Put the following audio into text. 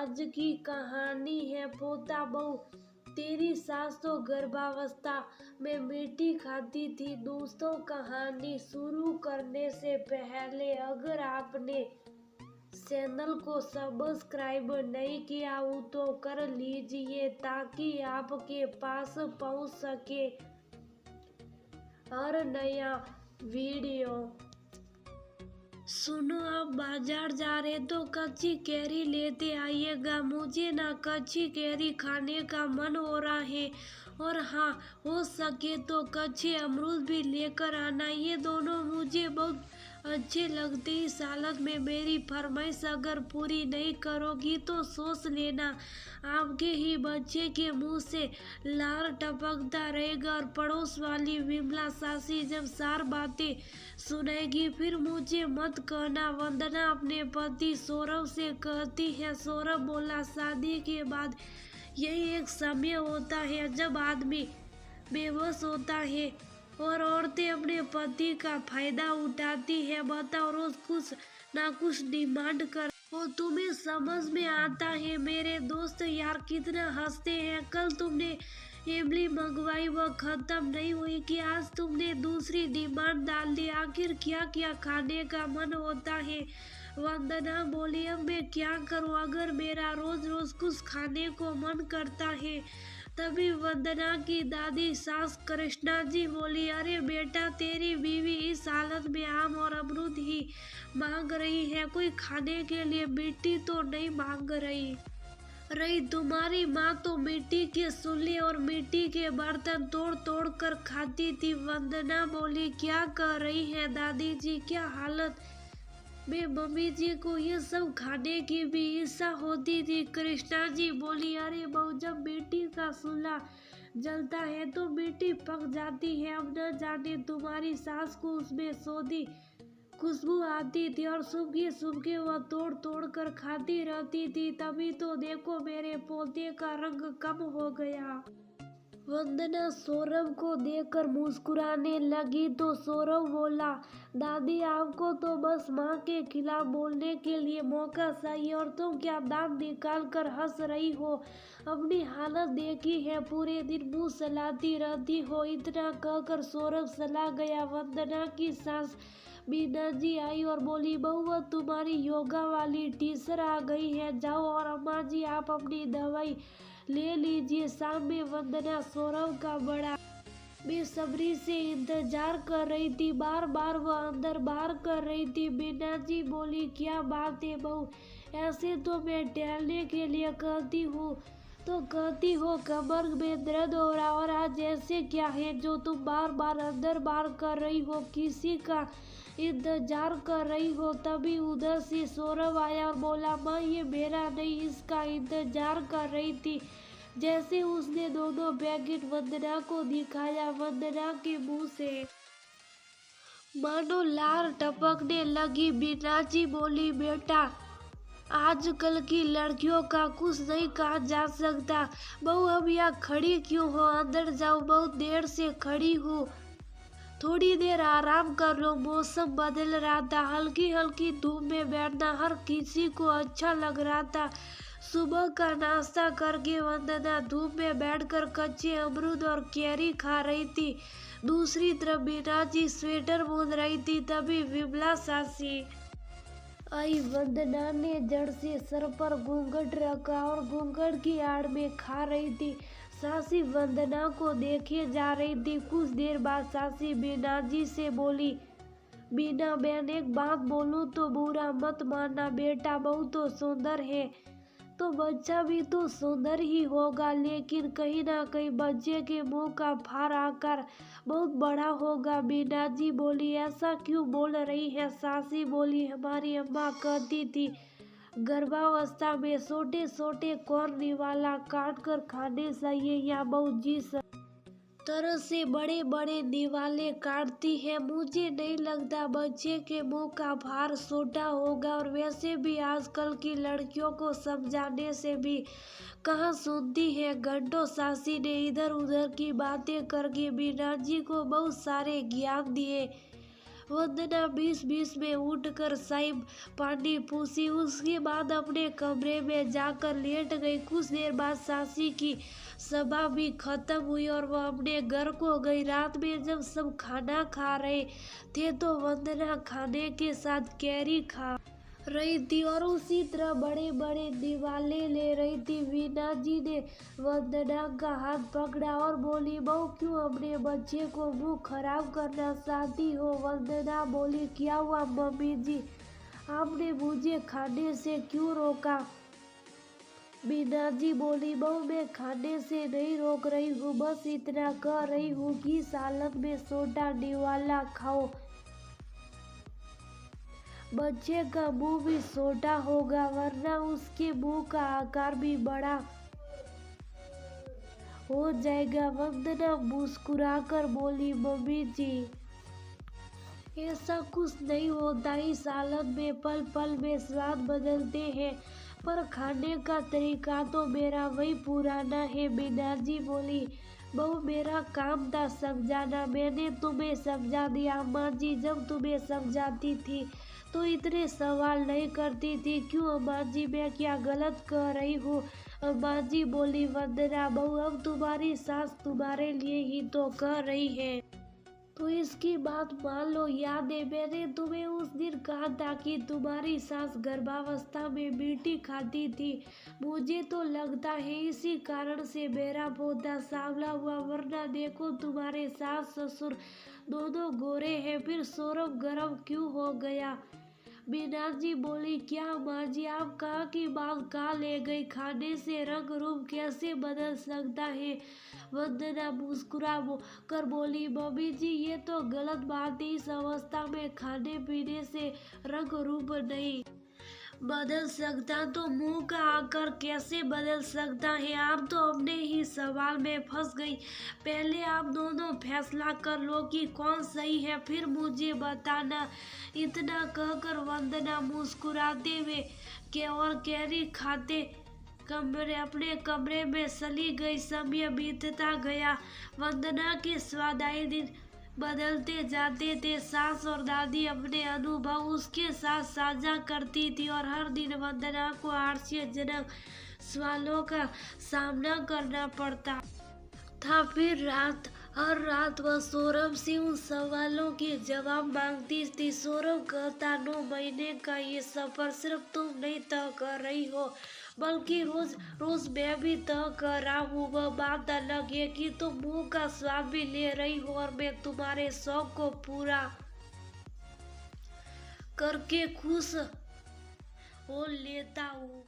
आज की कहानी है पोता बहू। तेरी सास तो गर्भावस्था में मिट्टी खाती थी। दोस्तों, कहानी शुरू करने से पहले अगर आपने चैनल को सब्सक्राइब नहीं किया हो तो कर लीजिए ताकि आपके पास पहुंच सके हर नया वीडियो। सुनो, आप बाजार जा रहे तो कच्ची कैरी लेते आइएगा। मुझे ना कच्ची कैरी खाने का मन हो रहा है, और हाँ, हो सके तो कच्चे अमरूद भी लेकर आना। ये दोनों मुझे बहुत अच्छे लगते। इस हालत में मेरी फरमाइश अगर पूरी नहीं करोगी तो सोच लेना आपके ही बच्चे के मुंह से लार टपकता रहेगा। और पड़ोस वाली विमला सासी जब सार बातें सुनेगी फिर मुझे मत कहना। वंदना अपने पति सौरभ से कहती है। सौरभ बोला, शादी के बाद यही एक समय होता है जब आदमी बेबस होता है और औरतें अपने पति का फायदा उठाती है। बताओ, रोज कुछ ना कुछ डिमांड कर और तुम्हें समझ में आता है। मेरे दोस्त यार कितना हंसते हैं। कल तुमने इमली मंगवाई, वह खत्म नहीं हुई कि आज तुमने दूसरी डिमांड डाल दी। आखिर क्या क्या खाने का मन होता है। वंदना बोली, अब मैं क्या करूं अगर मेरा रोज रोज कुछ खाने को मन करता है। तभी वंदना की दादी सास कृष्णा जी बोली, अरे बेटा, तेरी बीवी इस हालत में आम और अमरूद ही मांग रही है, कोई खाने के लिए मिट्टी तो नहीं मांग रही। तुम्हारी माँ तो मिट्टी के चूल्हे और मिट्टी के बर्तन तोड़ तोड़ कर खाती थी। वंदना बोली, क्या कह रही है दादी जी, क्या हालत में मम्मी जी को ये सब खाने की भी इच्छा होती थी। कृष्णा जी बोली, अरे बहू, जब मिट्टी का चूल्हा जलता है तो मिट्टी पक जाती है। अब न जाने तुम्हारी सास को उसमें सौंधी खुशबू आती थी और सुबह सुबह वह तोड़ तोड़ कर खाती रहती थी। तभी तो देखो मेरे पोते का रंग कम हो गया। वंदना सौरभ को देखकर मुस्कुराने लगी तो सौरभ बोला, दादी, आपको तो बस माँ के खिलाफ बोलने के लिए मौका चाहिए और तुम क्या दांत निकाल कर हंस रही हो। अपनी हालत देखी है, पूरे दिन मुंह चलाती रहती हो। इतना कहकर सौरभ चला गया। वंदना की सास बीना जी आई और बोली, बहू, तुम्हारी योगा वाली टीचर आ गई है, जाओ और अम्मा जी आप अपनी दवाई ले लीजिए। शाम में वंदना सौरभ का बड़ा बेसब्री से इंतजार कर रही थी। बार बार वह अंदर बाहर कर रही थी। बीना जी बोली, क्या बात है बहू, ऐसे तो मैं टहलने के लिए कहती हूँ तो कहती हो कमर में दर्द हो रहा, और आज ऐसे क्या है जो तुम बार बार अंदर बाहर कर रही हो, किसी का इंतजार कर रही हो। तभी उधर से सौरभ आया और बोला, माँ, ये मेरा नहीं, इसका इंतजार कर रही थी। जैसे उसने दोनों पैकेट वंदना को दिखाया, वंदना के मुंह से मानो लार टपकने लगी। बीनाजी बोली, बेटा, आजकल की लड़कियों का कुछ नहीं कहा जा सकता। बहू, अब यहाँ खड़ी क्यों हो, अंदर जाओ, बहुत देर से खड़ी हूँ, थोड़ी देर आराम कर लो। मौसम बदल रहा था, हल्की हल्की धूप में बैठना हर किसी को अच्छा लग रहा था। सुबह का नाश्ता करके वंदना धूप में बैठकर कच्चे अमरूद और कैरी खा रही थी। दूसरी तरफ बीना जी स्वेटर बुन रही थी। तभी विमला सासी आई। वंदना ने जड़ से सर पर घूंघट रखा और घूंघट की आड़ में खा रही थी। सासी वंदना को देखे जा रही थी। कुछ देर बाद सासी बीना जी से बोली, बीना बहन, एक बात बोलूं तो बुरा मत मानना। बेटा, बहू तो सुंदर है तो बच्चा भी तो सुंदर ही होगा, लेकिन कहीं ना कहीं बच्चे के मुंह का फार आकार बहुत बड़ा होगा। बीना जी बोली, ऐसा क्यों बोल रही है। सासी बोली, हमारी अम्मा कहती थी गर्भावस्था में छोटे छोटे कॉर्न निवाला काट कर खाने चाहिए, या बहू जिस तरह से बड़े बड़े निवाले काटती है, मुझे नहीं लगता बच्चे के मुंह का भार छोटा होगा। और वैसे भी आजकल की लड़कियों को समझाने से भी कहाँ सुनती है। घंटों सासी ने इधर उधर की बातें करके बीना जी को बहुत सारे ज्ञान दिए। वंदना बीच बीच में उठकर साइब पानी पूछी, उसके बाद अपने कमरे में जाकर लेट गई। कुछ देर बाद सासी की सभा भी खत्म हुई और वह अपने घर को गई। रात में जब सब खाना खा रहे थे तो वंदना खाने के साथ कैरी खा रही थी और उसी तरह बड़े बड़े निवाले ले रही थी। वीना जी ने वंदना का हाथ पकड़ा और बोली, बहू क्यों अपने बच्चे को मुंह खराब करना चाहती हो? वंदना बोली, क्या हुआ मम्मी जी, आपने मुझे खाने से क्यों रोका? वीना जी बोली, बहू मैं खाने से नहीं रोक रही हूँ, बस इतना कह रही हूँ कि इस हालत में सोडा निवाला खाओ, बच्चे का मुंह भी छोटा होगा वरना उसके मुंह का आकार भी बड़ा हो जाएगा। वंदना मुस्कुराकर बोली, मम्मी जी ऐसा कुछ नहीं होता, इस हालत में पल पल में स्वाद बदलते हैं, पर खाने का तरीका तो मेरा वही पुराना है। मीना जी बोली, बहू मेरा काम था समझाना, मैंने तुम्हें समझा दिया। अम्मा जी जब तुम्हें समझाती थी तो इतने सवाल नहीं करती थी, क्यों अम्मा जी मैं क्या गलत कह रही हूँ? अम्मा जी बोली, वंदना बहू अब तुम्हारी सास तुम्हारे लिए ही तो कह रही है, तो इसकी बात मान लो। याद है मैंने तुम्हें उस दिन कहा था कि तुम्हारी सास गर्भावस्था में मीठी खाती थी, मुझे तो लगता है इसी कारण से मेरा पोता सांवला हुआ, वरना देखो तुम्हारे सास ससुर दोनों गोरे हैं, फिर सौरभ गर्म क्यों हो गया? मीना जी बोली, क्या माँ जी आप कहा की बात कहाँ ले गई? खाने से रंग रूप कैसे बदल सकता है? वंदना मुस्कुरा कर बोली, मम्मी जी ये तो गलत बात है, इस अवस्था में खाने पीने से रंग रूप नहीं बदल सकता तो मुंह का आकार कैसे बदल सकता है? आप तो अपने ही सवाल में फंस गई। पहले आप दोनों फैसला कर लो कि कौन सही है, फिर मुझे बताना। इतना कहकर वंदना मुस्कुराते हुए और कैरी खाते अपने कमरे में चली गई। समय बीतता गया, वंदना के स्वादाई दिन बदलते जाते थे। सास और दादी अपने अनुभव उसके साथ साझा करती थी और हर दिन वंदना को आश्चर्यजनक सवालों का सामना करना पड़ता था। फिर हर रात वह सौरभ से उन सवालों के जवाब मांगती थी। सौरभ कहता, 9 महीने का ये सफर सिर्फ तुम नहीं तय कर रही हो, बल्कि रोज रोज मैं भी तय कर रहा हूँ। वह बात अलग है कि तुम मुंह का स्वाद भी ले रही हो और मैं तुम्हारे शौक को पूरा करके खुश हो लेता हूँ।